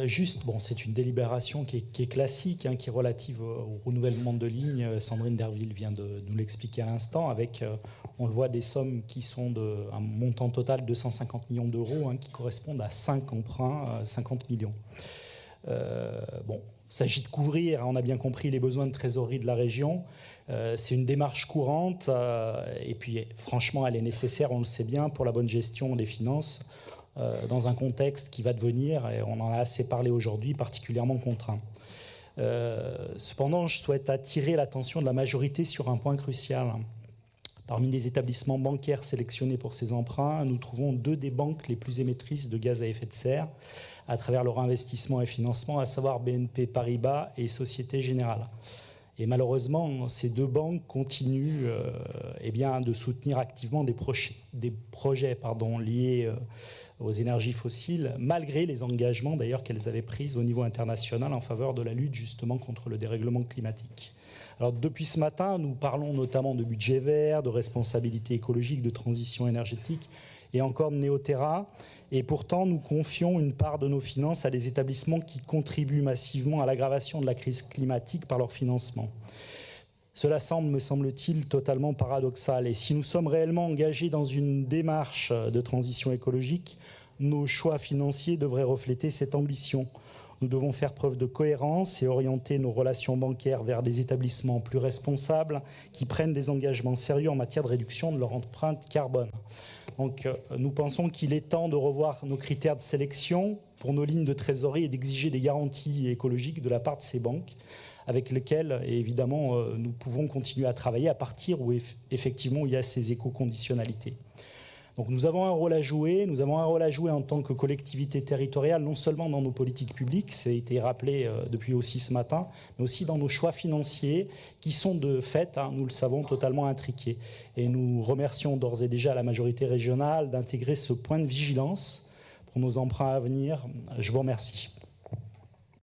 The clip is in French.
Juste, bon, c'est une délibération qui est classique, qui est relative au renouvellement de lignes. Sandrine Derville vient de nous l'expliquer à l'instant, avec, on le voit, des sommes qui sont un montant total de 150 millions d'euros, qui correspondent à 5 emprunts, 50 millions. Bon, il s'agit de couvrir, on a bien compris, les besoins de trésorerie de la région. C'est une démarche courante, et puis franchement, elle est nécessaire, on le sait bien, pour la bonne gestion des finances, dans un contexte qui va devenir, et on en a assez parlé aujourd'hui, particulièrement contraint. Cependant, je souhaite attirer l'attention de la majorité sur un point crucial. Parmi les établissements bancaires sélectionnés pour ces emprunts, nous trouvons 2 des banques les plus émettrices de gaz à effet de serre à travers leur investissement et financement, à savoir BNP Paribas et Société Générale. Et malheureusement, ces 2 banques continuent de soutenir activement des projets liés aux énergies fossiles, malgré les engagements d'ailleurs qu'elles avaient pris au niveau international en faveur de la lutte justement contre le dérèglement climatique. Alors depuis ce matin, nous parlons notamment de budget vert, de responsabilité écologique, de transition énergétique et encore de Néoterra. Et pourtant, nous confions une part de nos finances à des établissements qui contribuent massivement à l'aggravation de la crise climatique par leur financement. Cela semble, me semble-t-il, totalement paradoxal. Et si nous sommes réellement engagés dans une démarche de transition écologique, nos choix financiers devraient refléter cette ambition. Nous devons faire preuve de cohérence et orienter nos relations bancaires vers des établissements plus responsables qui prennent des engagements sérieux en matière de réduction de leur empreinte carbone. Donc nous pensons qu'il est temps de revoir nos critères de sélection pour nos lignes de trésorerie et d'exiger des garanties écologiques de la part de ces banques avec lesquelles, évidemment, nous pouvons continuer à travailler à partir où effectivement il y a ces éco-conditionnalités. Donc nous avons un rôle à jouer, en tant que collectivité territoriale, non seulement dans nos politiques publiques, ça a été rappelé depuis aussi ce matin, mais aussi dans nos choix financiers qui sont de fait, nous le savons, totalement intriqués. Et nous remercions d'ores et déjà la majorité régionale d'intégrer ce point de vigilance pour nos emprunts à venir. Je vous remercie.